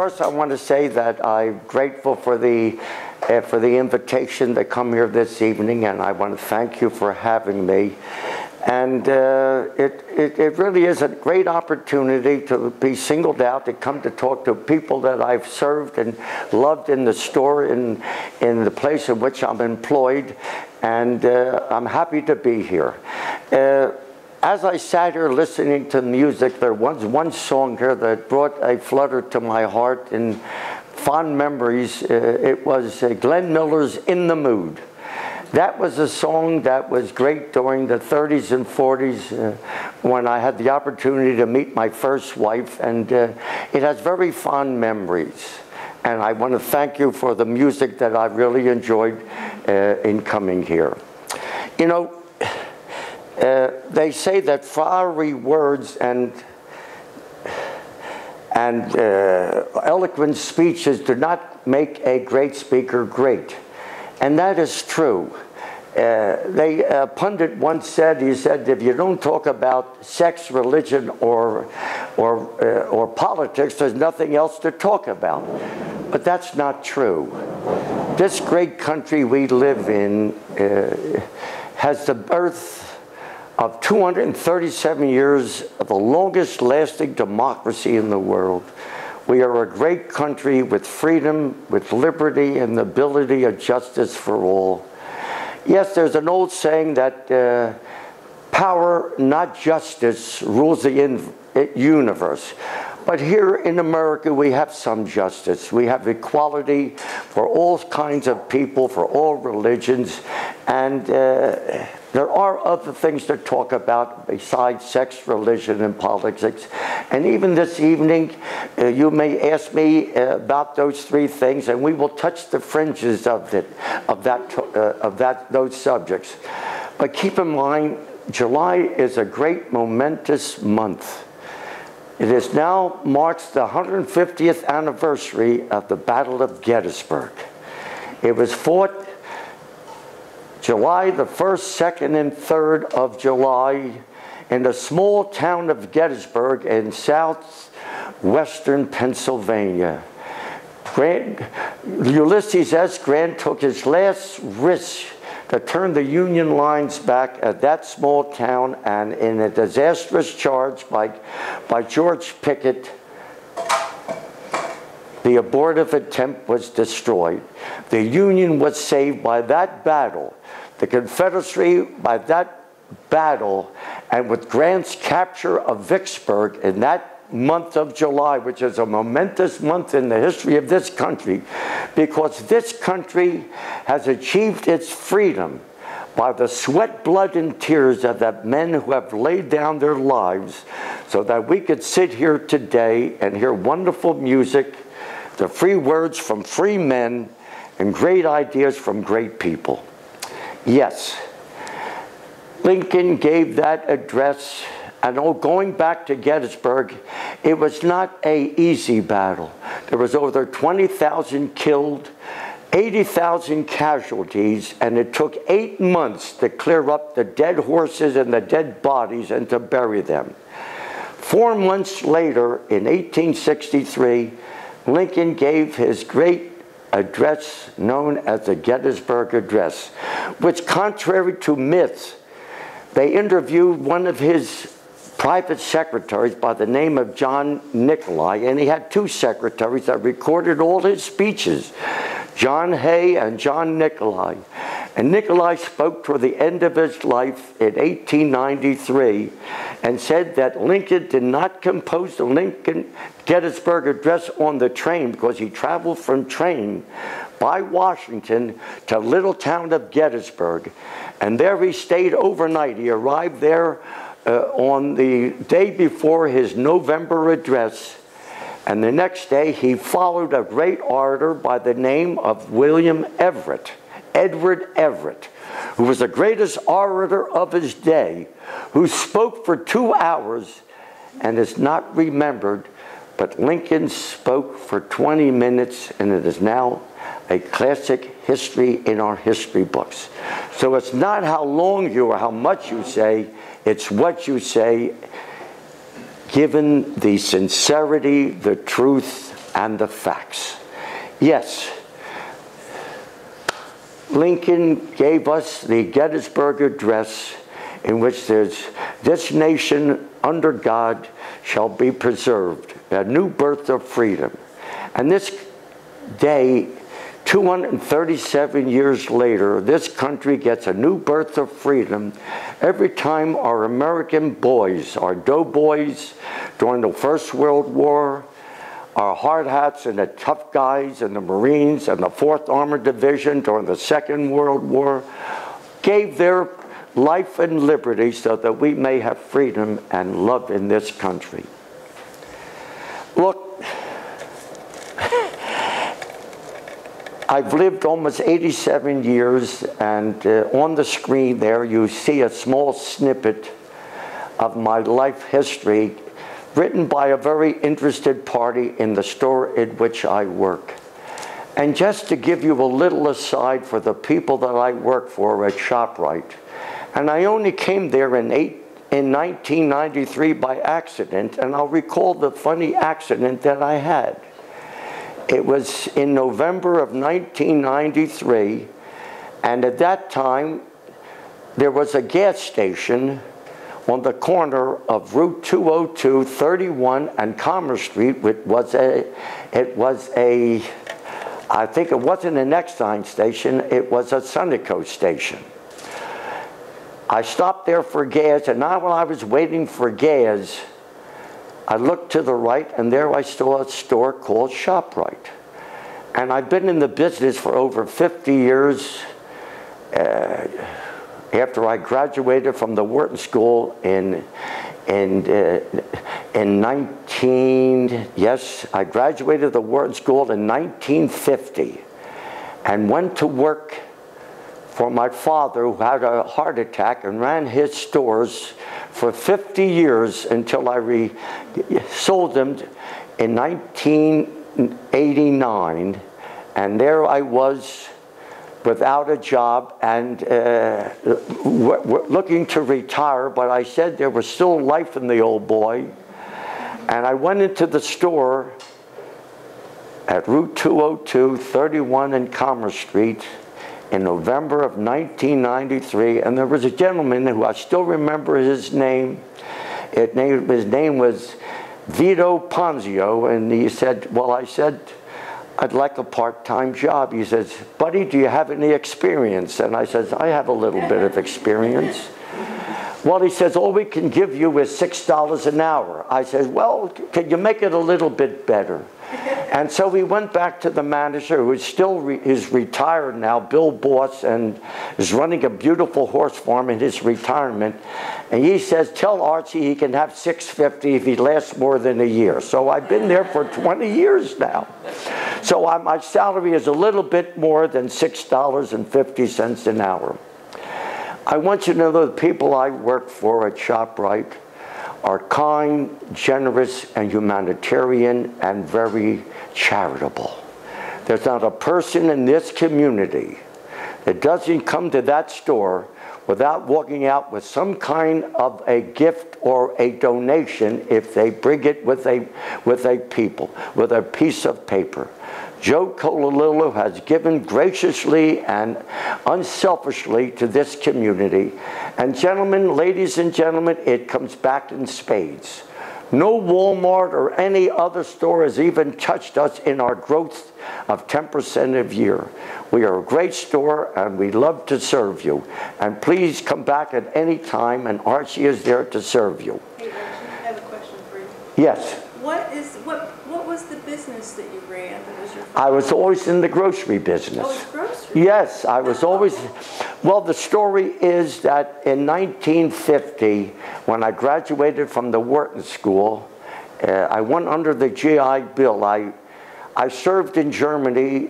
first I want to say that I'm grateful for the invitation to come here this evening, and I want to thank you for having me. And it really is a great opportunity to be singled out, to come to talk to people that I've served and loved in the store, in the place in which I'm employed, and I'm happy to be here. As I sat here listening to music, there was one song here that brought a flutter to my heart and fond memories. It was Glenn Miller's "In the Mood." That was a song that was great during the 30s and 40s when I had the opportunity to meet my first wife, and it has very fond memories. And I want to thank you for the music that I really enjoyed in coming here. You know, they say that flowery words and eloquent speeches do not make a great speaker great. And that is true. A pundit once said, he said, if you don't talk about sex, religion, or politics, there's nothing else to talk about. But that's not true. This great country we live in has the birth of 237 years of the longest lasting democracy in the world. We are a great country with freedom, with liberty, and the ability of justice for all. Yes, there's an old saying that power, not justice, rules the universe. But here in America, we have some justice. We have equality for all kinds of people, for all religions, and there are other things to talk about besides sex, religion, and politics. And even this evening, you may ask me about those three things, and we will touch the fringes of those subjects. But keep in mind, July is a great momentous month. It is now marks the 150th anniversary of the Battle of Gettysburg. It was fought July the 1st, 2nd, and 3rd of July in the small town of Gettysburg in southwestern Pennsylvania. Ulysses S. Grant took his last risk to turn the Union lines back at that small town, and in a disastrous charge by George Pickett, the abortive attempt was destroyed. The Union was saved by that battle. The Confederacy by that battle, and with Grant's capture of Vicksburg in that month of July, which is a momentous month in the history of this country, because this country has achieved its freedom by the sweat, blood, and tears of the men who have laid down their lives so that we could sit here today and hear wonderful music, the free words from free men, and great ideas from great people. Yes, Lincoln gave that address. And going back to Gettysburg, it was not an easy battle. There was over 20,000 killed, 80,000 casualties, and it took 8 months to clear up the dead horses and the dead bodies and to bury them. 4 months later, in 1863, Lincoln gave his great address known as the Gettysburg Address, which, contrary to myths, they interviewed one of his private secretaries by the name of John Nicolay, and he had 2 secretaries that recorded all his speeches, John Hay and John Nicolay. And Nicolay spoke toward the end of his life in 1893 and said that Lincoln did not compose the Lincoln Gettysburg Address on the train because he traveled from train by Washington to little town of Gettysburg, and there he stayed overnight. He arrived there on the day before his November address, and the next day he followed a great orator by the name of Edward Everett, who was the greatest orator of his day, who spoke for 2 hours and is not remembered, but Lincoln spoke for 20 minutes, and it is now a classic history in our history books. So it's not how long you or how much you say, it's what you say, given the sincerity, the truth, and the facts. Yes, Lincoln gave us the Gettysburg Address, in which there's, "This nation under God shall be preserved, a new birth of freedom." And this day, 237 years later, this country gets a new birth of freedom every time our American boys, our doughboys during the First World War, our hard hats and the tough guys and the Marines and the 4th Armored Division during the Second World War, gave their life and liberty so that we may have freedom and love in this country. Look, I've lived almost 87 years, and on the screen there you see a small snippet of my life history written by a very interested party in the store in which I work. And just to give you a little aside for the people that I work for at ShopRite, and I only came there in 1993 by accident, and I'll recall the funny accident that I had. It was in November of 1993, and at that time there was a gas station on the corner of Route 202, 31, and Commerce Street. I think it wasn't an Exxon station, it was a Sunoco station. I stopped there for gas, and now while I was waiting for gas, I looked to the right, and there I saw a store called ShopRite. And I've been in the business for over 50 years. After I graduated from the Wharton School I graduated the Wharton School in 1950 and went to work for my father, who had a heart attack, and ran his stores for 50 years until I sold them in 1989. And there I was without a job and looking to retire, but I said there was still life in the old boy. And I went into the store at Route 202, 31 and Commerce Street in November of 1993, and there was a gentleman who I still remember his name. His name was Vito Ponzio, and he said, well, I said, I'd like a part-time job. He says, buddy, do you have any experience? And I says, I have a little bit of experience. Well, he says, all we can give you is $6 an hour. I said, well, can you make it a little bit better? And so we went back to the manager, who is still is retired now, Bill Boss, and is running a beautiful horse farm in his retirement. And he says, tell Archie he can have $6.50 if he lasts more than a year. So I've been there for 20 years now. So my salary is a little bit more than $6.50 an hour. I want you to know the people I work for at ShopRite are kind, generous, and humanitarian, and very charitable. There's not a person in this community that doesn't come to that store without walking out with some kind of a gift or a donation if they bring it with a piece of paper. Joe Cololillo has given graciously and unselfishly to this community. And gentlemen, ladies and gentlemen, it comes back in spades. No Walmart or any other store has even touched us in our growth of 10% a year. We are a great store, and we love to serve you. And please come back at any time, and Archie is there to serve you. Hey, Archie, I have a question for you. Yes. What was the business that you ran? That was your I was always in the grocery business. Oh, it's grocery? Yes, I was always. Well, the story is that in 1950, when I graduated from the Wharton School, I went under the GI Bill. I served in Germany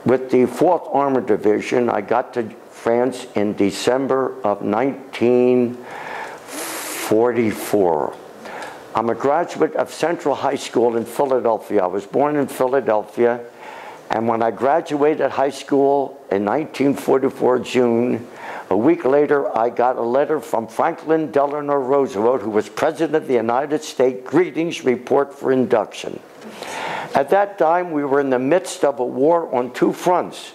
with the 4th Armored Division. I got to France in December of 1944. I'm a graduate of Central High School in Philadelphia. I was born in Philadelphia, and when I graduated high school in 1944, June, a week later, I got a letter from Franklin Delano Roosevelt, who was President of the United States, greetings, report for induction. At that time, we were in the midst of a war on two fronts,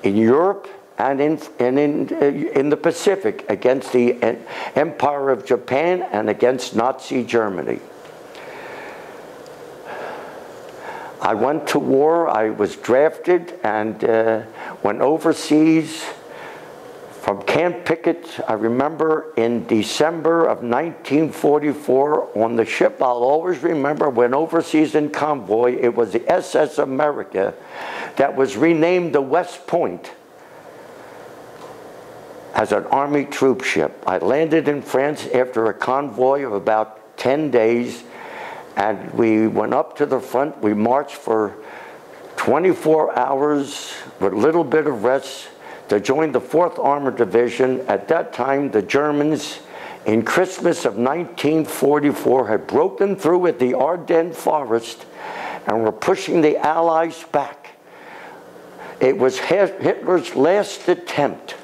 in Europe and in the Pacific, against the Empire of Japan and against Nazi Germany. I went to war. I was drafted and went overseas from Camp Pickett. I remember in December of 1944 on the ship, I'll always remember, went overseas in convoy. It was the SS America that was renamed the West Point as an Army troop ship. I landed in France after a convoy of about 10 days, and we went up to the front. We marched for 24 hours with a little bit of rest to join the 4th Armored Division. At that time, the Germans, in Christmas of 1944, had broken through at the Ardennes forest and were pushing the Allies back. It was Hitler's last attempt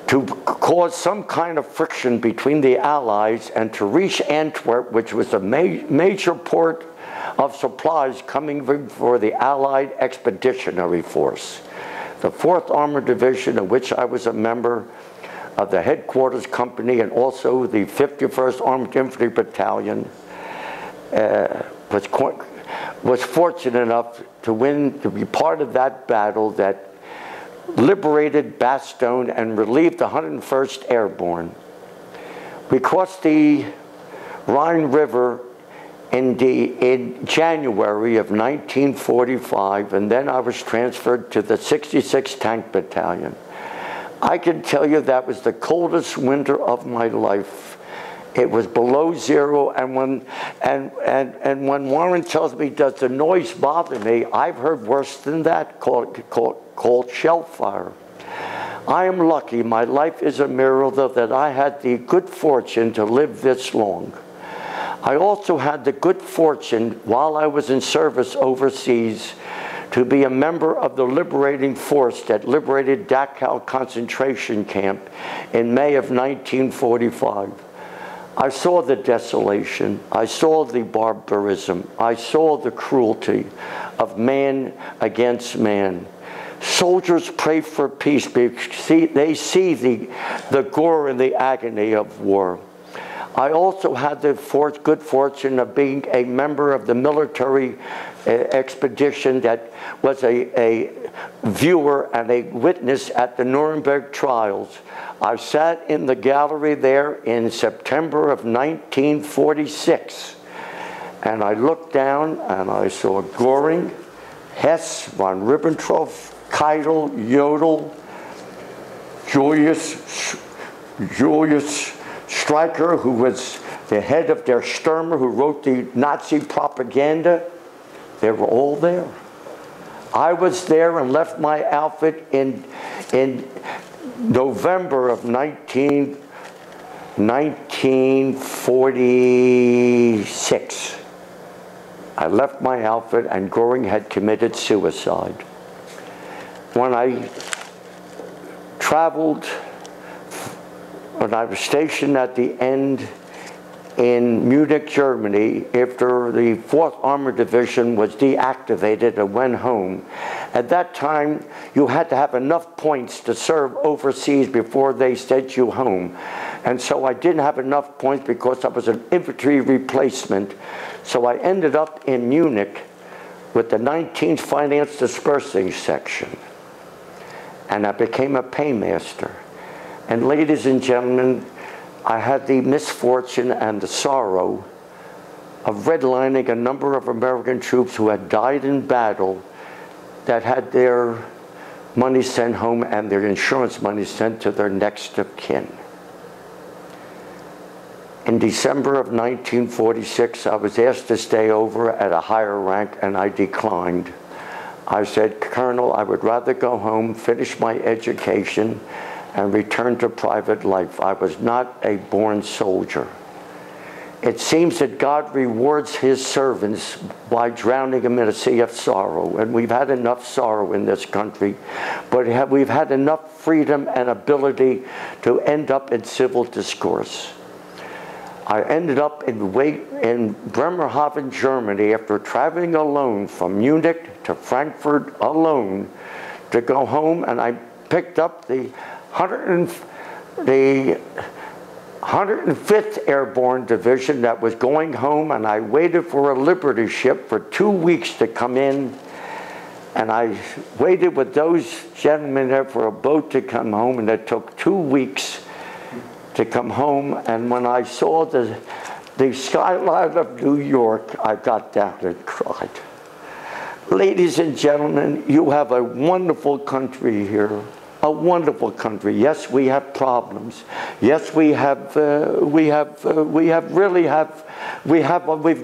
to cause some kind of friction between the Allies and to reach Antwerp, which was a major port of supplies coming for the Allied Expeditionary Force. The 4th Armored Division, of which I was a member of the headquarters company, and also the 51st Armored Infantry Battalion, was fortunate enough to be part of that battle that liberated Bastogne and relieved the 101st Airborne. We crossed the Rhine River in January of 1945, and then I was transferred to the 66th Tank Battalion. I can tell you that was the coldest winter of my life. It was below zero, and when Warren tells me, does the noise bother me, I've heard worse than that, called shell fire. I am lucky. My life is a miracle that I had the good fortune to live this long. I also had the good fortune, while I was in service overseas, to be a member of the liberating force that liberated Dachau concentration camp in May of 1945. I saw the desolation. I saw the barbarism. I saw the cruelty of man against man. Soldiers pray for peace because they see the gore and the agony of war. I also had the good fortune of being a member of the military expedition that was a viewer and a witness at the Nuremberg Trials. I sat in the gallery there in September of 1946, and I looked down and I saw Göring, Hess, von Ribbentrop, Keitel, Jodl, Julius Streicher, who was the head of Der Stürmer, who wrote the Nazi propaganda. They were all there. I was there and left my outfit in November of 1946. I left my outfit, and Göring had committed suicide. When I traveled, when I was stationed at the end in Munich, Germany, after the 4th Armored Division was deactivated and went home. At that time, you had to have enough points to serve overseas before they sent you home. And so I didn't have enough points because I was an infantry replacement. So I ended up in Munich with the 19th Finance Dispersing Section. And I became a paymaster. And ladies and gentlemen, I had the misfortune and the sorrow of redlining a number of American troops who had died in battle that had their money sent home and their insurance money sent to their next of kin. In December of 1946, I was asked to stay over at a higher rank, and I declined. I said, Colonel, I would rather go home, finish my education, and return to private life. I was not a born soldier. It seems that God rewards his servants by drowning them in a sea of sorrow. And we've had enough sorrow in this country, but we've had enough freedom and ability to end up in civil discourse. I ended up in Bremerhaven, Germany, after traveling alone from Munich to Frankfurt alone to go home, and I picked up the 105th Airborne Division that was going home, and I waited for a Liberty ship for 2 weeks to come in, and I waited with those gentlemen there for a boat to come home, and it took 2 weeks to come home. And when I saw the skyline of New York, I got down and cried. Ladies and gentlemen, you have a wonderful country here. A wonderful country. Yes, we have problems. Yes, we've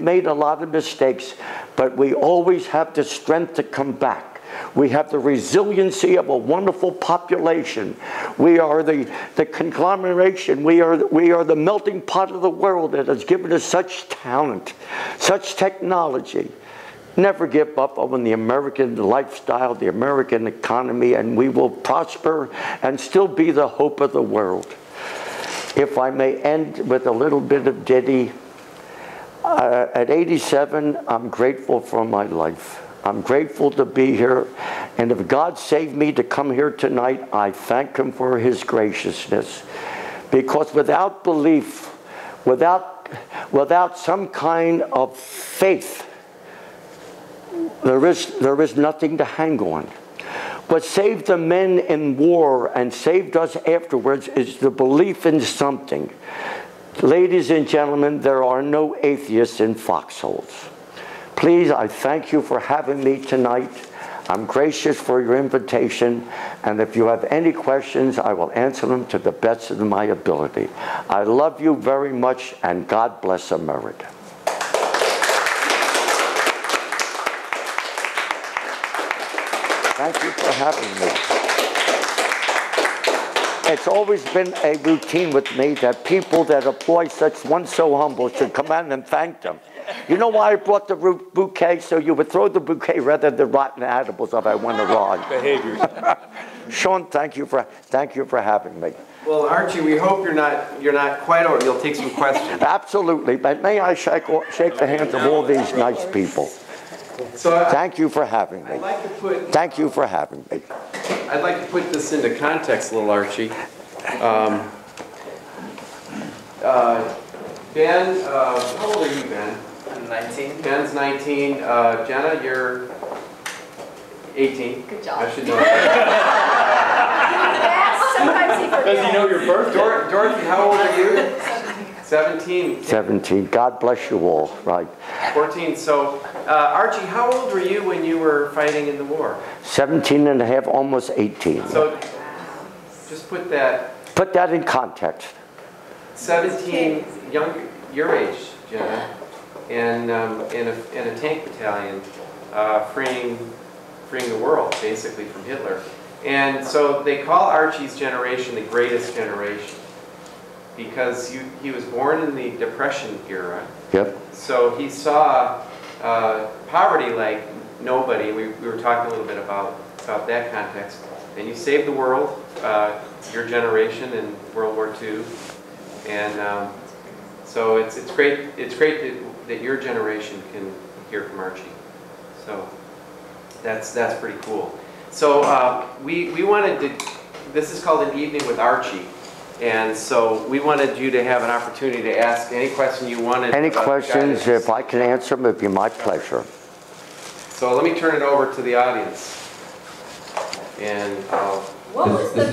made a lot of mistakes, but we always have the strength to come back. We have the resiliency of a wonderful population. We are the conglomeration. We are the melting pot of the world that has given us such talent, such technology. Never give up on the American lifestyle, the American economy, and we will prosper and still be the hope of the world. If I may end with a little bit of ditty, at 87, I'm grateful for my life. I'm grateful to be here, and if God saved me to come here tonight, I thank Him for His graciousness. Because without belief, without some kind of faith, there is nothing to hang on. What saved the men in war and saved us afterwards is the belief in something. Ladies and gentlemen, there are no atheists in foxholes. Please, I thank you for having me tonight. I'm gracious for your invitation, and if you have any questions, I will answer them to the best of my ability. I love you very much, and God bless America. Thank you for having me. It's always been a routine with me that people that employ such one so humble should come out and thank them. You know why I brought the bouquet? So you would throw the bouquet rather than rotten edibles if I went wrong. Behaviors. Sean, thank you for having me. Well, Archie, we hope you're not quite over. You'll take some questions. Absolutely, but may I shake the hands of all these nice people. So thank you for having me. I'd like to put. Thank you for having me. I'd like to put this into context a little, Archie. Ben, how old are you, Ben? I'm 19. Ben's 19. Jenna, you're 18. Good job. I should know that. Sometimes he forgets. Does he know your birthday? Dorothy, how old are you? 17. 17. God bless you all. Right. 14. So, Archie, how old were you when you were fighting in the war? 17 and a half, almost 18. So, just put that. Put that in context. 17, your age, Jenna, and in a tank battalion, freeing the world, basically, from Hitler. And so they call Archie's generation the greatest generation because he was born in the Depression era. Yep. So he saw poverty like nobody. We were talking a little bit about that context. And you saved the world, your generation in World War II. And so it's great that your generation can hear from Archie. So that's pretty cool. So we wanted to, this is called An Evening with Archie. And so we wanted you to have an opportunity to ask any question you wanted. Any questions, if I can answer them, it'd be my pleasure. So let me turn it over to the audience. And what was the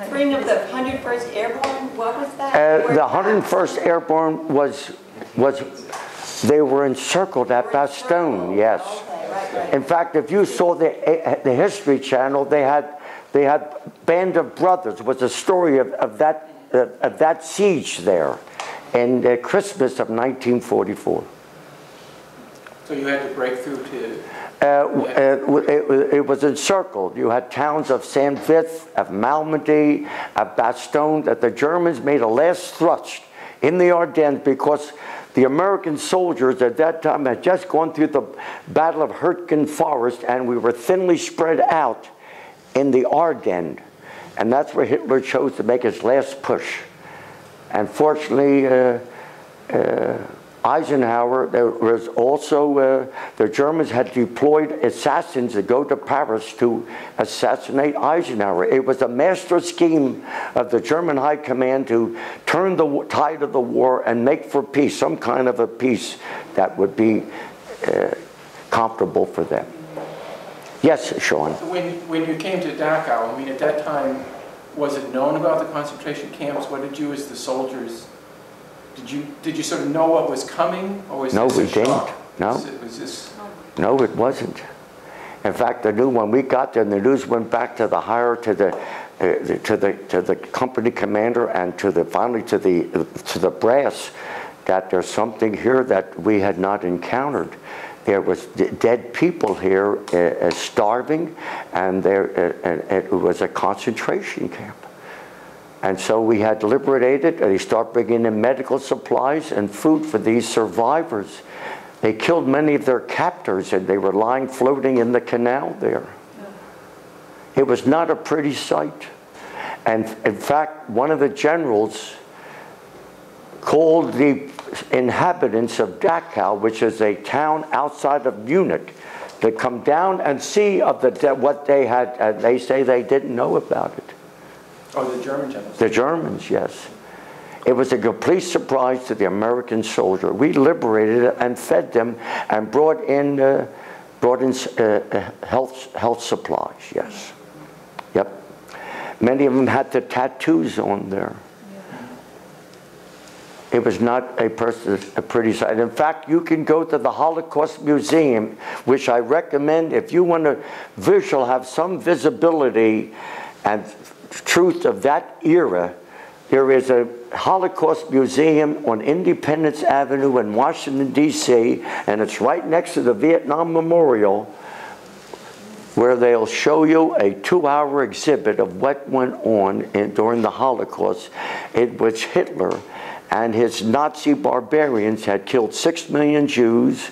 freeing of the 101st Airborne? What was that? The 101st Airborne they were encircled at Bastogne, yes. Okay, right. In fact, if you saw the History Channel, they had Band of Brothers was a story of that siege there in Christmas of 1944. So you had to break through to... It was encircled. You had towns of Saint-Vith, of Malmedy, of Bastogne, that the Germans made a last thrust in the Ardennes because the American soldiers at that time had just gone through the Battle of Hurtgen Forest, and we were thinly spread out in the Ardennes. And that's where Hitler chose to make his last push. And fortunately, Eisenhower, there was also, the Germans had deployed assassins to go to Paris to assassinate Eisenhower. It was a master scheme of the German High Command to turn the tide of the war and make for peace, some kind of a peace that would be comfortable for them. Yes, Sean? When you came to Dachau, I mean, at that time, was it known about the concentration camps? What did you, as the soldiers, did you sort of know what was coming, or was this a shock? No, no, it wasn't. In fact, when we got there, the news went back to the higher, to the company commander, and finally to the brass, that there's something here that we had not encountered. There was dead people here, starving, and it was a concentration camp. And so we had liberated, and they started bringing in medical supplies and food for these survivors. They killed many of their captors, and they were lying floating in the canal there. It was not a pretty sight. And in fact, one of the generals called the inhabitants of Dachau, which is a town outside of Munich, to come down and see of what they had, and they say they didn't know about it. Oh, the German generals? The Germans, yes. It was a complete surprise to the American soldier. We liberated it and fed them and brought in health supplies, yes. Yep. Many of them had the tattoos on there. It was not a pretty sight. In fact, you can go to the Holocaust Museum, which I recommend if you want to have some visibility and truth of that era. There is a Holocaust Museum on Independence Avenue in Washington, D.C., and it's right next to the Vietnam Memorial, where they'll show you a 2-hour exhibit of what went on during the Holocaust, in which Hitler and his Nazi barbarians had killed 6 million Jews,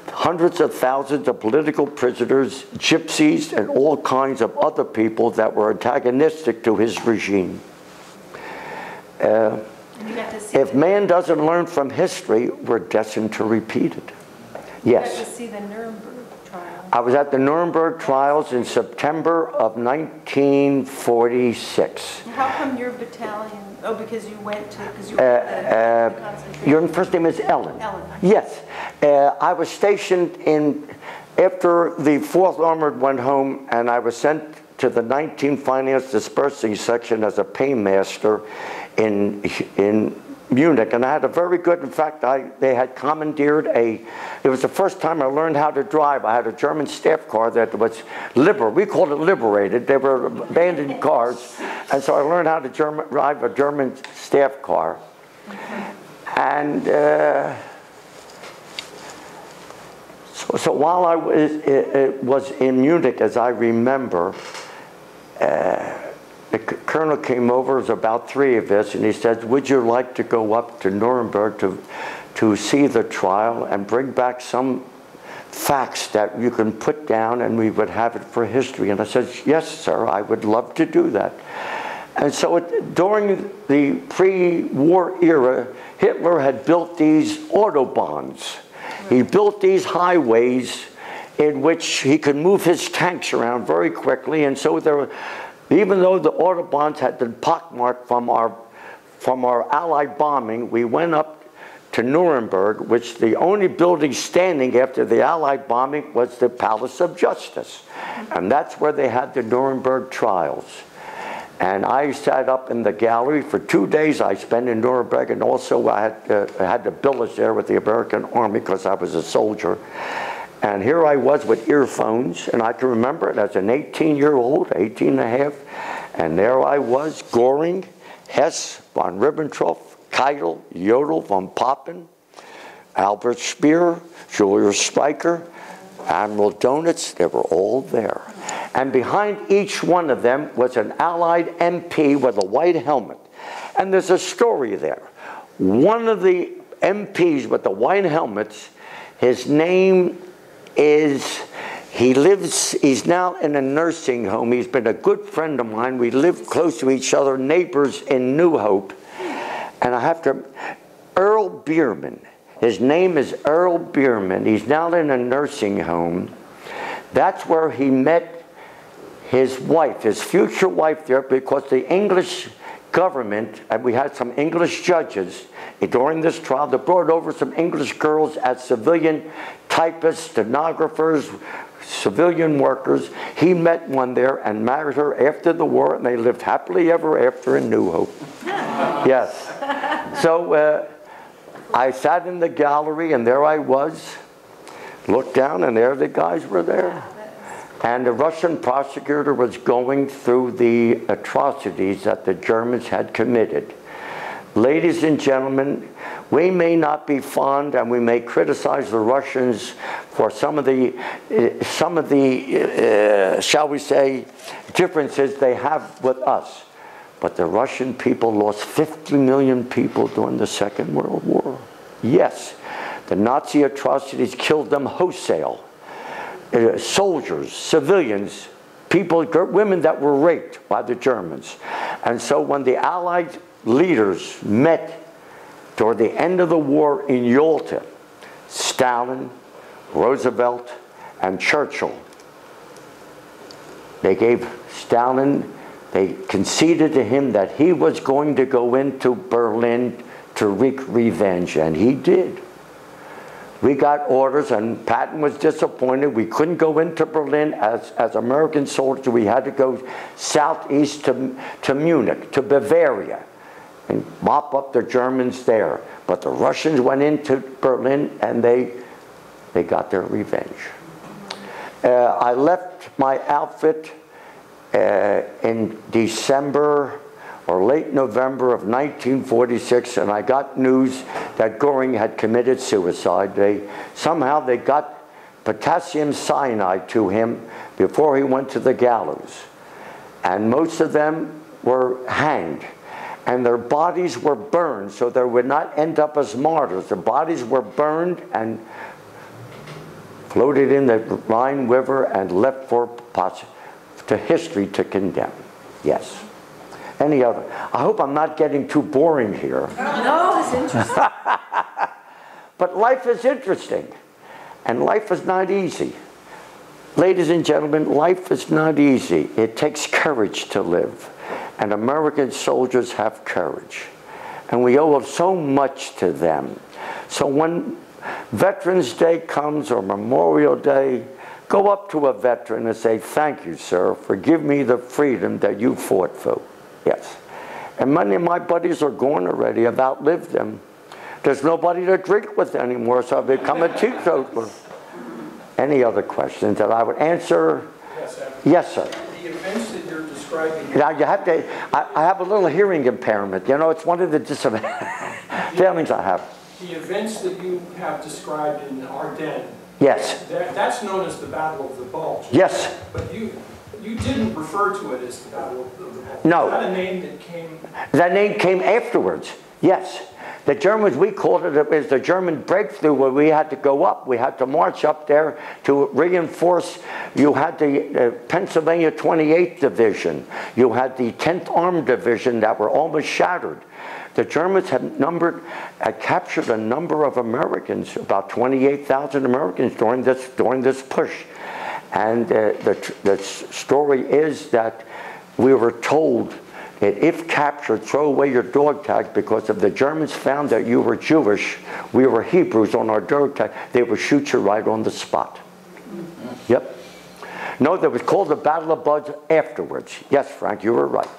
hundreds of thousands of political prisoners, gypsies, and all kinds of other people that were antagonistic to his regime. If man doesn't learn from history, we're destined to repeat it. Yes? You got to see the Nuremberg trial. I was at the Nuremberg Trials in September of 1946. How come your battalion? Oh, because you went to, because you were at the concentration. Your first name is Ellen? Ellen. Yes. I was stationed after the 4th Armored went home, and I was sent to the 19th Finance Dispersing Section as a paymaster in Munich, and I had a very good, in fact, they had commandeered it was the first time I learned how to drive. I had a German staff car that was we called it liberated. They were abandoned cars, and so I learned how to drive a German staff car. And so while I was in Munich, as I remember, the colonel came over, it was about 3 of us, and he said, would you like to go up to Nuremberg to see the trial and bring back some facts that you can put down and we would have it for history? And I said, yes, sir, I would love to do that. And so during the pre-war era, Hitler had built these autobahns. He built these highways in which he could move his tanks around very quickly, and so even though the autobahns had been pockmarked from our Allied bombing, we went up to Nuremberg, which the only building standing after the Allied bombing was the Palace of Justice. And that's where they had the Nuremberg Trials. And I sat up in the gallery for 2 days I spent in Nuremberg, and also I had the billets there with the American Army because I was a soldier. And here I was with earphones, and I can remember it as an 18-year-old, 18 and a half, and there I was, Göring, Hess, von Ribbentrop, Keitel, Jodl, von Papen, Albert Speer, Julius Streicher, Admiral Donitz, they were all there. And behind each one of them was an Allied MP with a white helmet. And there's a story there. One of the MPs with the white helmets, his name he's now in a nursing home. He's been a good friend of mine. We lived close to each other, neighbors in New Hope. and I have to, Earl Bierman. His name is Earl Bierman. He's now in a nursing home. That's where he met his wife, his future wife there, because the English government, and we had some English judges during this trial that brought over some English girls as civilian typists, stenographers, civilian workers. He met one there and married her after the war, and they lived happily ever after in New Hope. Yes. So I sat in the gallery, and there I was, looked down, and there the guys were there. And the Russian prosecutor was going through the atrocities that the Germans had committed. Ladies and gentlemen, we may not be fond, and we may criticize the Russians for some of the shall we say, differences they have with us. But the Russian people lost 50 million people during the Second World War. Yes, the Nazi atrocities killed them wholesale. Soldiers, civilians, people, women that were raped by the Germans. And so when the Allied leaders met toward the end of the war in Yalta, Stalin, Roosevelt, and Churchill, they gave Stalin, they conceded to him that he was going to go into Berlin to wreak revenge, and he did. We got orders, and Patton was disappointed. We couldn't go into Berlin as American soldiers. We had to go southeast to Munich, to Bavaria, and mop up the Germans there. But the Russians went into Berlin, and they got their revenge. I left my outfit in December or late November of 1946, and I got news that Goring had committed suicide. Somehow they got potassium cyanide to him before he went to the gallows. And most of them were hanged. And their bodies were burned so they would not end up as martyrs. Their bodies were burned and floated in the Rhine River and left to history to condemn. Yes. Any other? I hope I'm not getting too boring here. No, it's interesting. But life is interesting. And life is not easy. Ladies and gentlemen, life is not easy. It takes courage to live. And American soldiers have courage. And we owe so much to them. So when Veterans Day comes or Memorial Day, go up to a veteran and say, "Thank you, sir, for giving me the freedom that you fought for." Yes. And many of my buddies are gone already. I've outlived them. There's nobody to drink with anymore, so I've become a teetotaler. Any other questions that I would answer? Yes, sir. Yes, sir. The events that you're describing. Now, you have to, I have a little hearing impairment. You know, it's one of the failings I have. The events that you have described in Ardennes, Yes. that's known as the Battle of the Bulge. Yes. But you didn't refer to it as the Battle of the Bulge. No. Is that a name that came? That name came afterwards. Yes. The Germans, we called it as the German breakthrough, where we had to go up. We had to march up there to reinforce. You had the Pennsylvania 28th Division. You had the 10th Armed Division that were almost shattered. The Germans had captured a number of Americans, about 28,000 Americans during this push. And the story is that we were told that if captured, throw away your dog tag, because if the Germans found that you were Jewish, we were Hebrews on our dog tag, they would shoot you right on the spot. Yep. No, that was called the Battle of Buds afterwards. Yes, Frank, you were right.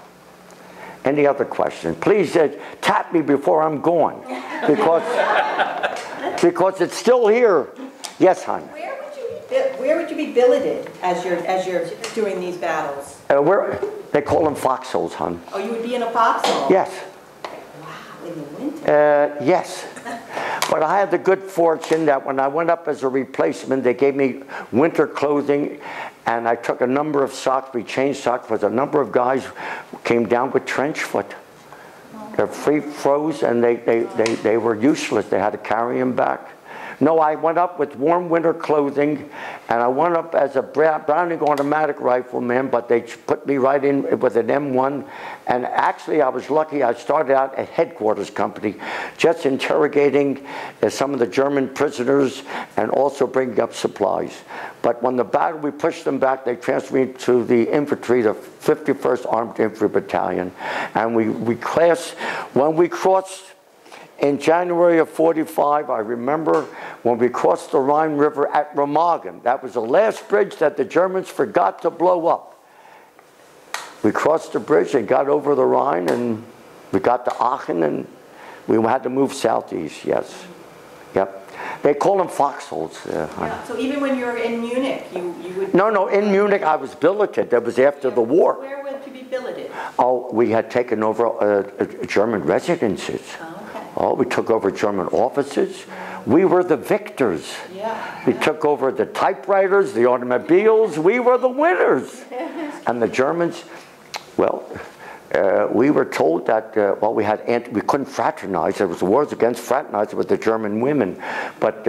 Any other questions? Please tap me before I'm gone, because it's still here. Yes, hon. Where would you be billeted as you're doing these battles? They call them foxholes, hon. Oh, you would be in a foxhole? Yes. Wow, in the winter? Yes. But I had the good fortune that when I went up as a replacement, they gave me winter clothing, and I took a number of socks. We changed socks because a number of guys came down with trench foot. They're free froze, and they were useless. They had to carry them back. No, I went up with warm winter clothing, and I went up as a Browning automatic rifleman, but they put me right in with an M1. And actually, I was lucky. I started out at headquarters company, just interrogating some of the German prisoners and also bringing up supplies. But when the battle, we pushed them back, they transferred me to the infantry, the 51st Armed Infantry Battalion. And when we crossed in January of '45, I remember when we crossed the Rhine River at Remagen. That was the last bridge that the Germans forgot to blow up. We crossed the bridge and got over the Rhine, and we got to Aachen, and we had to move southeast, yes. Yep. They call them foxholes. Yeah, so even when you were in Munich, you would... No, in Munich I was billeted. That was after the war. Where would you be billeted? Oh, we had taken over German residences. Oh, we took over German offices. We were the victors. Yeah. We took over the typewriters, the automobiles. We were the winners. And the Germans, well, we were told that, well, we couldn't fraternize. There was wars against fraternizing with the German women. But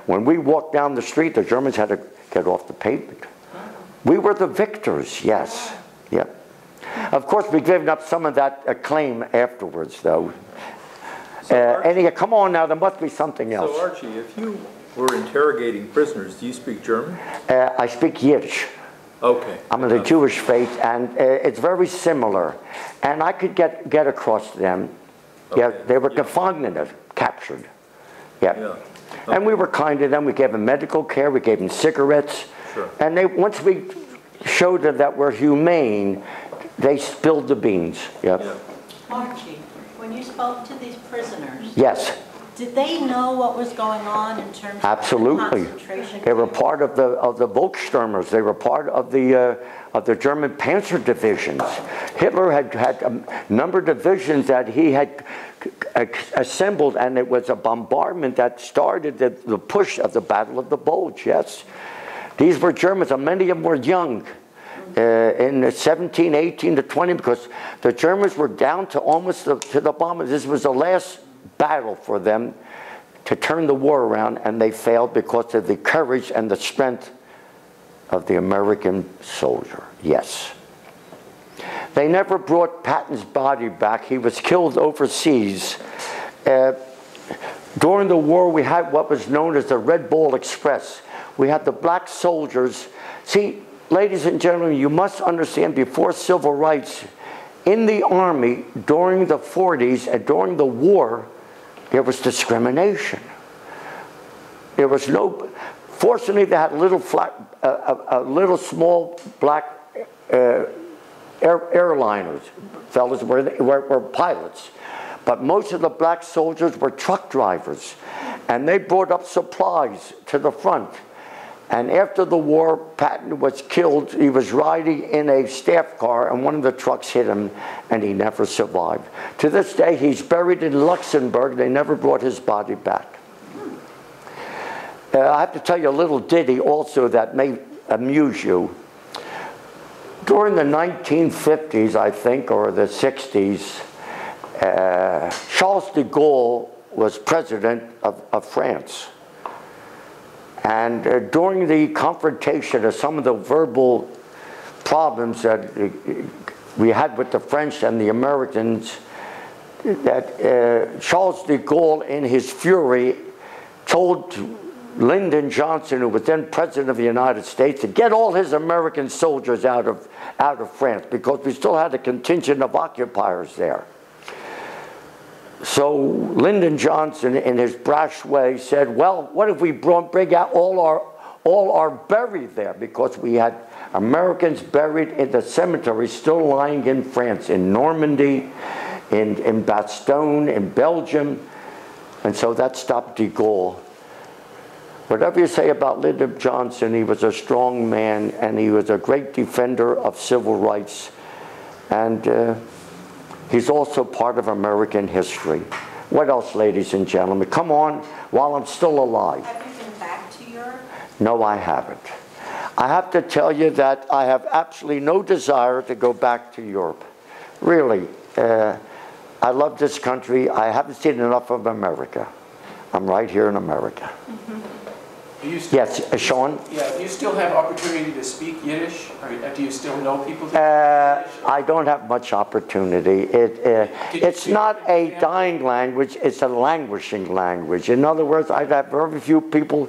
when we walked down the street, the Germans had to get off the pavement. We were the victors, yes. Yep. Of course, we've given up some of that acclaim afterwards, though. Come on now, there must be something else. So Archie, if you were interrogating prisoners, do you speak German? I speak Yiddish. Okay. I'm of the Jewish faith, and it's very similar. And I could get across to them. Okay. Yeah, they were Gefangene, captured. Yeah. Okay. And we were kind to them. We gave them medical care. We gave them cigarettes. Sure. And once we showed them that we're humane, they spilled the beans. Yep. Yeah. Archie, when you spoke to these prisoners, yes. Did they know what was going on in terms Absolutely. of the concentration? They were part of the Volksstürmers. They were part of the German Panzer divisions. Hitler had a number of divisions that he had assembled, and it was a bombardment that started the push of the Battle of the Bulge, yes. These were Germans, and many of them were young. In 17, 18 to 20, because the Germans were down to almost to the bomb. This was the last battle for them to turn the war around, and they failed because of the courage and the strength of the American soldier. Yes. They never brought Patton's body back. He was killed overseas. During the war, we had what was known as the Red Ball Express. We had the black soldiers. See, ladies and gentlemen, you must understand, before civil rights, in the Army, during the 40s and during the war, there was discrimination. There was no, fortunately they had little small black airliners. Fellas were pilots. But most of the black soldiers were truck drivers. And they brought up supplies to the front. And after the war, Patton was killed. He was riding in a staff car, and one of the trucks hit him, and he never survived. To this day, he's buried in Luxembourg. They never brought his body back. I have to tell you a little ditty also that may amuse you. During the 1950s, I think, or the 60s, Charles de Gaulle was president of France. And during the confrontation of some of the verbal problems that we had with the French and the Americans, that Charles de Gaulle, in his fury, told Lyndon Johnson, who was then president of the United States, to get all his American soldiers out of France, because we still had a contingent of occupiers there. So Lyndon Johnson, in his brash way, said, well, what if we bring out all our buried there? Because we had Americans buried in the cemetery still lying in France, in Normandy, in Bastogne, in Belgium. And so that stopped de Gaulle. Whatever you say about Lyndon Johnson, he was a strong man, and he was a great defender of civil rights. And he's also part of American history. What else, ladies and gentlemen? Come on, while I'm still alive. Have you been back to Europe? No, I haven't. I have to tell you that I have absolutely no desire to go back to Europe. Really. I love this country. I haven't seen enough of America. I'm right here in America. Do you still, Yes, Sean? Yeah, do you still have opportunity to speak Yiddish? Or do you still know people that speak Yiddish? I don't have much opportunity. It's not a dying language, it's a languishing language. In other words, I have very few people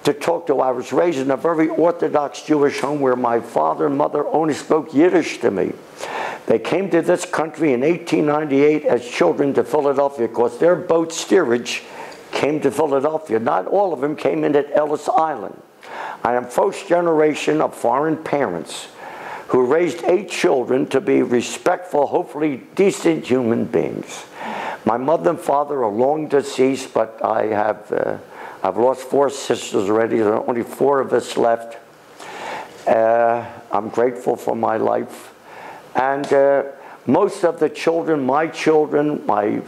to talk to. I was raised in a very Orthodox Jewish home where my father and mother only spoke Yiddish to me. They came to this country in 1898 as children to Philadelphia because their boat steerage came to Philadelphia. Not all of them came in at Ellis Island. I am first generation of foreign parents who raised 8 children to be respectful, hopefully decent human beings. My mother and father are long deceased, but I've lost 4 sisters already. There are only 4 of us left. I'm grateful for my life. And most of the children, my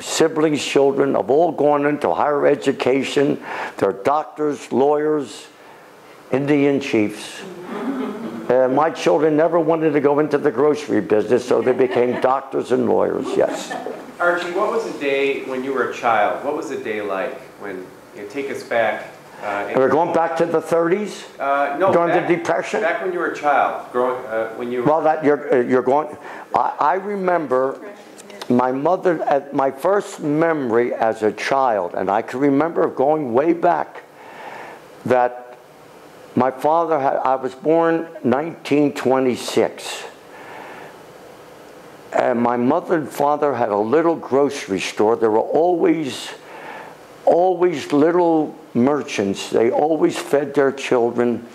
siblings' children, have all gone into higher education. They're doctors, lawyers, Indian chiefs. My children never wanted to go into the grocery business, so they became doctors and lawyers, yes. Archie, what was a day when you were a child? What was a day like when you take us back? We're going back to the 30s? No, during the Depression? Back when you were a child, when you were... Well, that you're going... I remember my mother, my first memory as a child, and I can remember going way back, that my father had... I was born 1926. And my mother and father had a little grocery store. There were always little merchants. They always fed their children.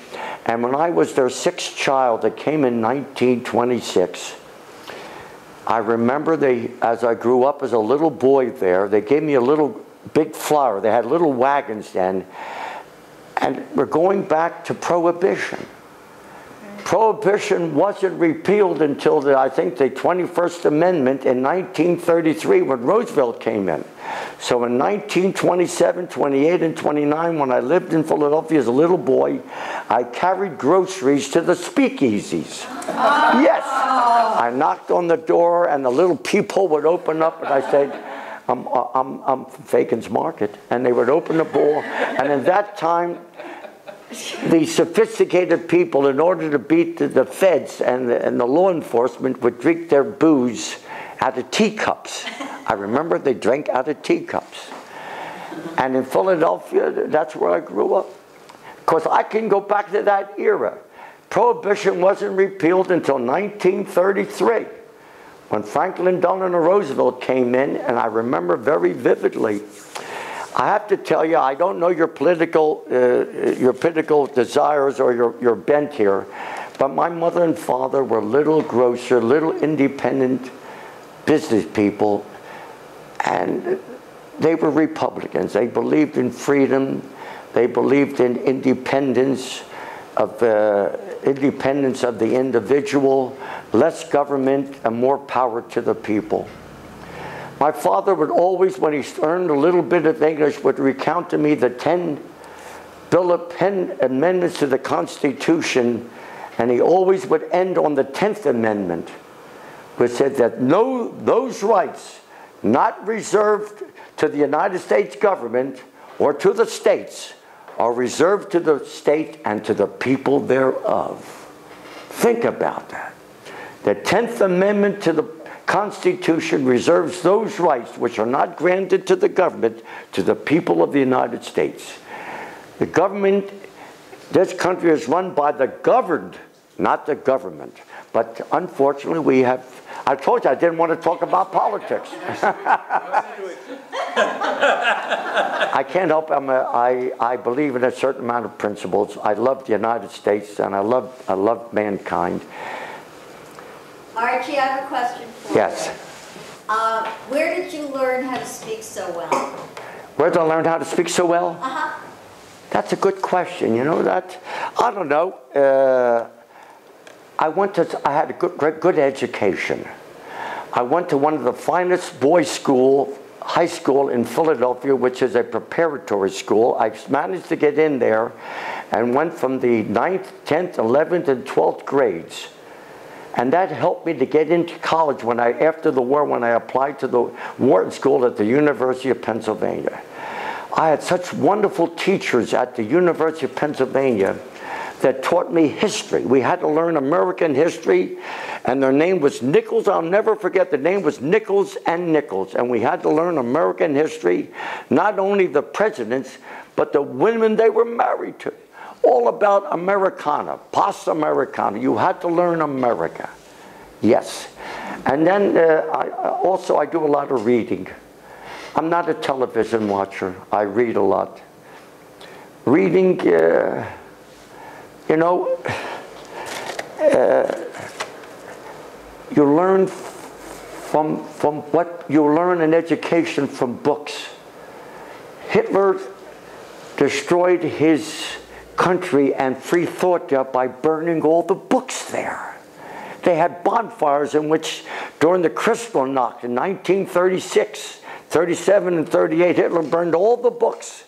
And when I was their 6th child that came in 1926, I remember as I grew up as a little boy there, they gave me a little big flower. They had little wagons then. And we're going back to Prohibition. Prohibition wasn't repealed until I think the 21st Amendment in 1933 when Roosevelt came in. So in 1927, 28, and 29, when I lived in Philadelphia as a little boy, I carried groceries to the speakeasies. Yes. I knocked on the door and the little peephole would open up and I said, I'm from Fagan's Market. And they would open the door. And in that time, the sophisticated people, in order to beat the feds and the law enforcement, would drink their booze out of teacups. I remember they drank out of teacups. And in Philadelphia, that's where I grew up. Because I can go back to that era. Prohibition wasn't repealed until 1933, when Franklin Delano Roosevelt came in, and I remember very vividly. I have to tell you, I don't know your political desires or your bent here, but my mother and father were little grocer, little independent business people, and they were Republicans. They believed in freedom. They believed in independence of the individual, less government, and more power to the people. My father would always, when he learned a little bit of English, would recount to me the 10 amendments to the Constitution, and he always would end on the 10th Amendment, which said that those rights not reserved to the United States government or to the states are reserved to the state and to the people thereof. Think about that. The 10th Amendment to the Constitution reserves those rights which are not granted to the government to the people of the United States. The government, this country is run by the governed, not the government. But unfortunately we have, I told you I didn't want to talk about politics. I can't help, I believe in a certain amount of principles. I love the United States and I love mankind. Archie, I have a question for Yes. you. Where did you learn how to speak so well? Where did I learn how to speak so well? Uh-huh. That's a good question. You know that? I don't know. I had a good education. I went to one of the finest boys' high school in Philadelphia, which is a preparatory school. I managed to get in there and went from the 9th, 10th, 11th, and 12th grades. And that helped me to get into college after the war, when I applied to the Wharton School at the University of Pennsylvania. I had such wonderful teachers at the University of Pennsylvania that taught me history. We had to learn American history, and their name was Nichols. I'll never forget, the name was Nichols and Nichols, and we had to learn American history, not only the presidents, but the women they were married to. All about Americana, Pax Americana. You had to learn America. Yes. And then I do a lot of reading. I'm not a television watcher. I read a lot. Reading, you know, you learn from what you learn in education from books. Hitler destroyed his country and free thought there by burning all the books there. They had bonfires in which, during the Kristallnacht in 1936, 37 and 38, Hitler burned all the books.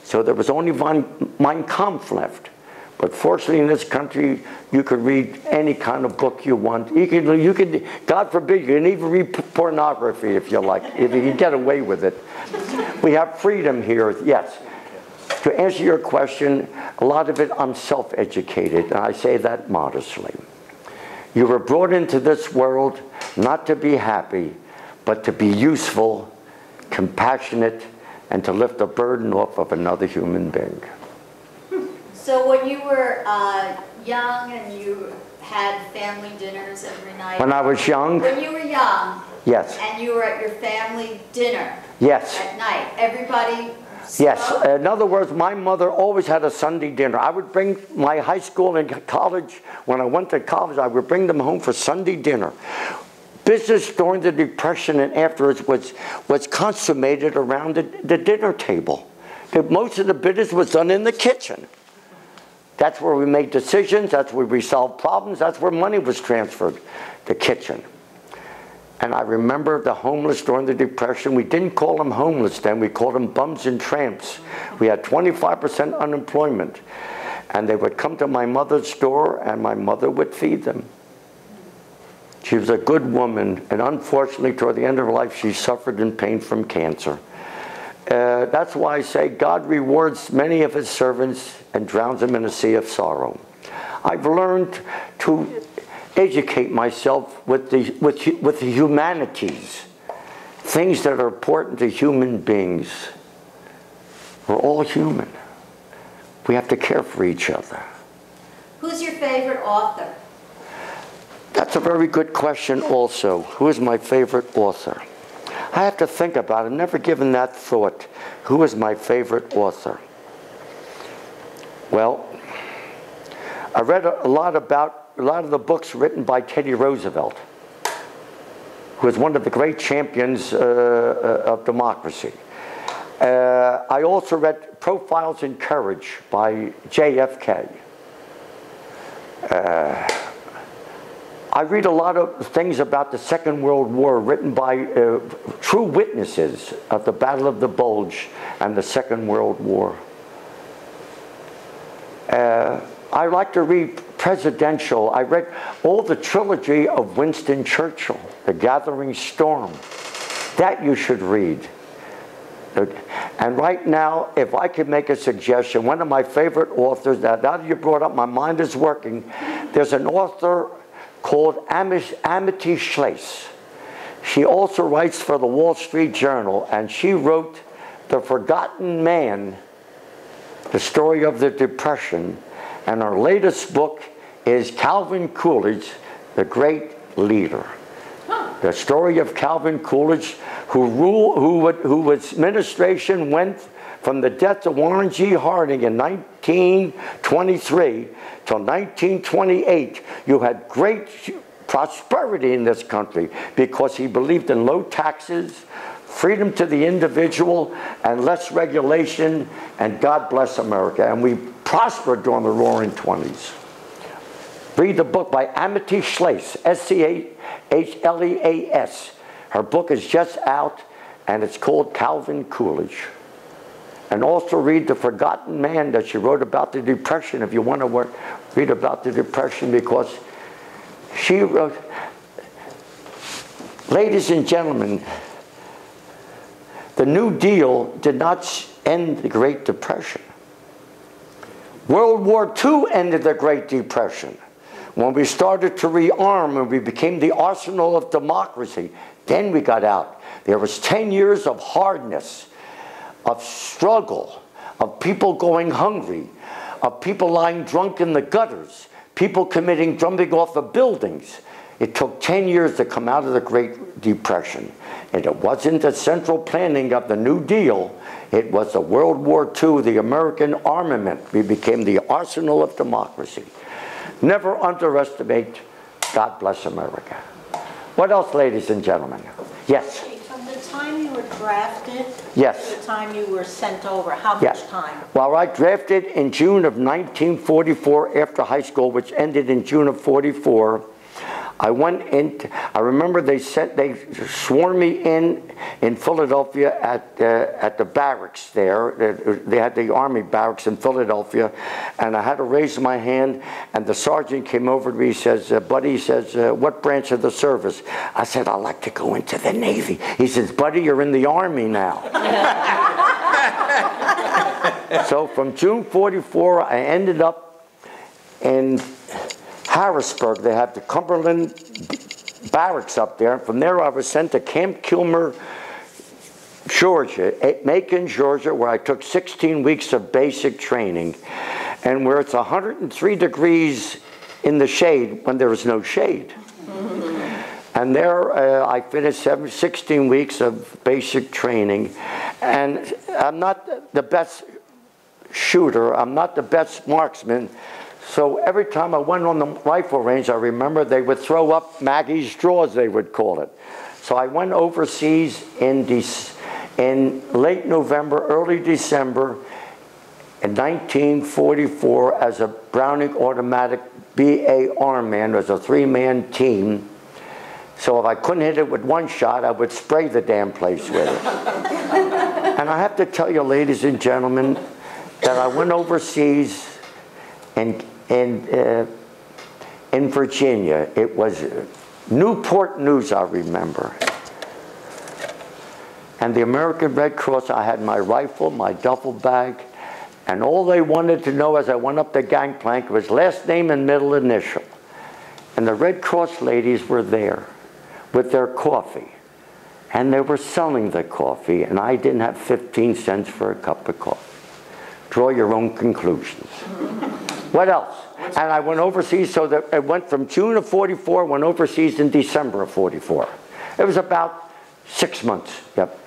So there was only Mein Kampf left. But fortunately in this country, you could read any kind of book you want. You could, God forbid, you can even read pornography if you like, if you can get away with it. We have freedom here, yes. To answer your question, a lot of it I'm self-educated, and I say that modestly. You were brought into this world not to be happy, but to be useful, compassionate, and to lift a burden off of another human being. So when you were young and you had family dinners every night? When I was young? When you were young. Yes. And you were at your family dinner? Yes. At night. Everybody spoke? Yes. In other words, my mother always had a Sunday dinner. I would bring my high school and college, when I went to college, I would bring them home for Sunday dinner. Business during the Depression and afterwards was consummated around the dinner table. Most of the business was done in the kitchen. That's where we made decisions, that's where we solved problems, that's where money was transferred, the kitchen. And I remember the homeless during the Depression. We didn't call them homeless then, we called them bums and tramps. We had 25% unemployment. And they would come to my mother's door and my mother would feed them. She was a good woman, and unfortunately toward the end of her life she suffered in pain from cancer. That's why I say God rewards many of his servants and drowns them in a sea of sorrow. I've learned to educate myself with the humanities, things that are important to human beings. We're all human. We have to care for each other. Who's your favorite author? That's a very good question also. Who is my favorite author? I have to think about it. I've never given that thought. Who is my favorite author? Well, I read a lot of the books written by Teddy Roosevelt, who was one of the great champions of democracy. I also read Profiles in Courage by JFK. I read a lot of things about the Second World War written by true witnesses of the Battle of the Bulge and the Second World War. I like to read presidential. I read all the trilogy of Winston Churchill, The Gathering Storm. That you should read. And right now, if I could make a suggestion, one of my favorite authors, now that you brought up, my mind is working. There's an author called Amity Shlaes. She also writes for the Wall Street Journal, and she wrote The Forgotten Man, the story of the Depression, and her latest book is Calvin Coolidge, the Great Leader. The story of Calvin Coolidge, whose administration went from the death of Warren G. Harding in 1923 till 1928. You had great prosperity in this country because he believed in low taxes, freedom to the individual, and less regulation, and God bless America. And we prospered during the Roaring '20s. Read the book by Amity Shlaes, S-C-H-L-E-A-S. Her book is just out, and it's called Calvin Coolidge. And also read The Forgotten Man that she wrote about the Depression, if you want to read about the Depression, because she wrote, ladies and gentlemen, The New Deal did not end the Great Depression. World War II ended the Great Depression. When we started to rearm and we became the arsenal of democracy, then we got out. There was 10 years of hardness, of struggle, of people going hungry, of people lying drunk in the gutters, people jumping off of buildings. It took 10 years to come out of the Great Depression. And it wasn't the central planning of the New Deal. It was the World War II, the American armament. We became the arsenal of democracy. Never underestimate God Bless America. What else, ladies and gentlemen? Yes? From the time you were drafted Yes. to the time you were sent over, how Yes. much time? Well, I drafted in June of 1944 after high school, which ended in June of 44. I went in, I remember they swore me in Philadelphia at the barracks there. They had the Army barracks in Philadelphia, and I had to raise my hand, and the sergeant came over to me, he says, buddy, he says, what branch of the service? I said, I'd like to go into the Navy. He says, buddy, you're in the Army now. So from June 44, I ended up in Harrisburg. They had the Cumberland barracks up there. From there, I was sent to Camp Kilmer, Georgia, Macon, Georgia, where I took 16 weeks of basic training, and where it's 103 degrees in the shade when there is no shade. And there, I finished 16 weeks of basic training, and I'm not the best shooter. I'm not the best marksman. So every time I went on the rifle range, I remember they would throw up Maggie's draws, they would call it. So I went overseas in late November, early December in 1944 as a Browning automatic BA arm man. It was a 3-man team. So if I couldn't hit it with one shot, I would spray the damn place with it. And I have to tell you, ladies and gentlemen, that I went overseas in Virginia. It was Newport News, I remember. And the American Red Cross, I had my rifle, my duffel bag, and all they wanted to know as I went up the gangplank was last name and middle initial. And the Red Cross ladies were there with their coffee. And they were selling the coffee, and I didn't have 15 cents for a cup of coffee. Draw your own conclusions. What else? And I went overseas, so that it went from June of 44, went overseas in December of 44. It was about 6 months. Yep.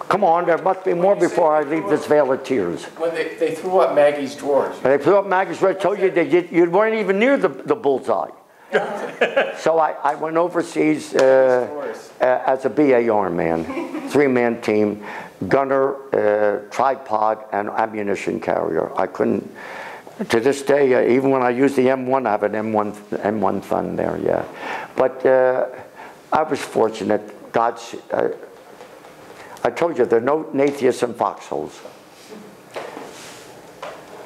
Come on, there must be more before I leave this vale of tears. When they threw up Maggie's drawers. They threw up Maggie's drawers. I told you that you weren't even near the bullseye. So I went overseas as a BA arm man, 3-man team, gunner, tripod, and ammunition carrier. I couldn't, to this day, even when I use the M1, I have an M1 fund there, yeah. But I was fortunate. I told you, there are no atheists in foxholes.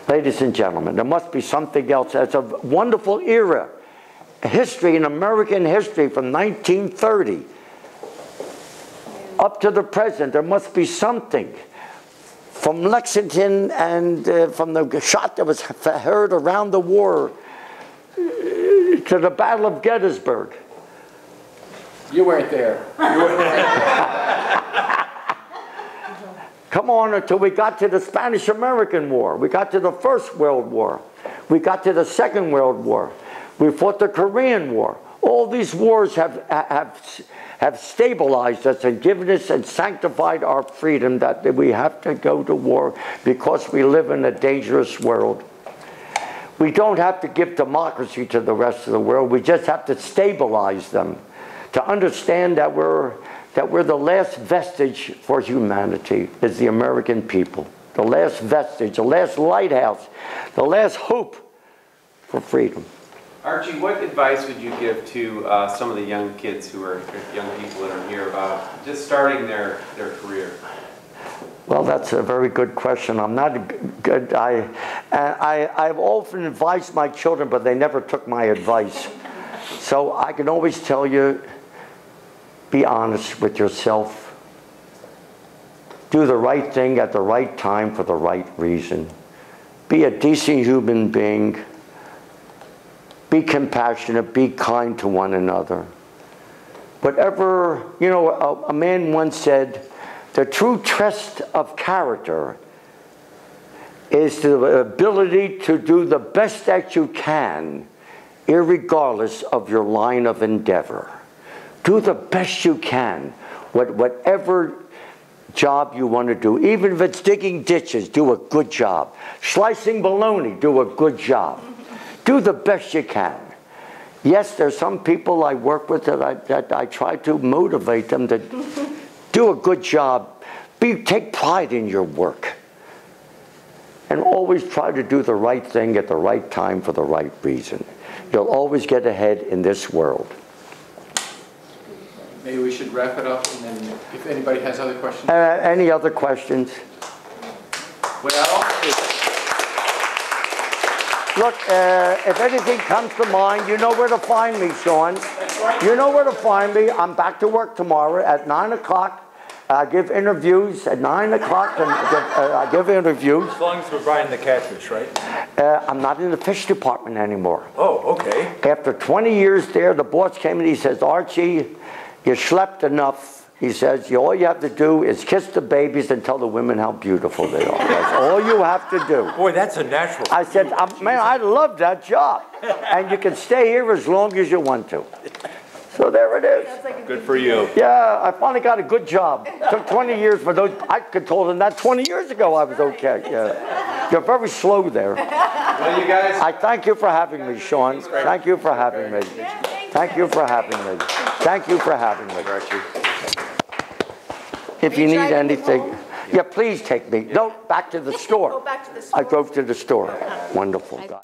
Ladies and gentlemen, there must be something else. It's a wonderful era. History, in American history, from 1930 up to the present. There must be something. From Lexington and from the shot that was heard around the war to the Battle of Gettysburg. You weren't there. You weren't there. Come on, until we got to the Spanish-American War. We got to the First World War. We got to the Second World War. We fought the Korean War. All these wars have stabilized us and given us and sanctified our freedom, that we have to go to war because we live in a dangerous world. We don't have to give democracy to the rest of the world. We just have to stabilize them, to understand that we're the last vestige for humanity is the American people. The last vestige, the last lighthouse, the last hope for freedom. Archie, what advice would you give to some of the young kids young people that are here about just starting their career? Well, that's a very good question. I'm not good. I've often advised my children, but they never took my advice. So I can always tell you, be honest with yourself Do the right thing at the right time for the right reason. Be a decent human being. Be compassionate. Be kind to one another. Whatever, you know, a man once said, the true test of character is the ability to do the best that you can, irregardless of your line of endeavor. Do the best you can, whatever job you want to do. Even if it's digging ditches, do a good job. Slicing bologna, do a good job. Do the best you can. Yes, there's some people I work with that I try to motivate them to do a good job. Take pride in your work. And always try to do the right thing at the right time for the right reason. You'll always get ahead in this world. Maybe we should wrap it up, and then if anybody has other questions. Any other questions? Well, look, if anything comes to mind, you know where to find me, Sean. You know where to find me. I'm back to work tomorrow at 9 o'clock. I give interviews at 9 o'clock. I give interviews. As long as we're buying the catfish, right? I'm not in the fish department anymore. Oh, okay. After 20 years there, the boss came in, he says, Archie, you slept enough. He says, all you have to do is kiss the babies and tell the women how beautiful they are. That's all you have to do. Boy, that's a natural. I said, man, I love that job. And you can stay here as long as you want to. So there it is. Good for you. Yeah, I finally got a good job. Took 20 years for those. I could told them that 20 years ago I was okay. Yeah. You're very slow there. Well, you guys. I thank you for having me, Sean. Thank you for having me. Thank you for having me. Thank you for having me, Archie. If you need anything, yeah, please take me. No, back to the store. Go back to the store. I drove to the store. Wonderful guy.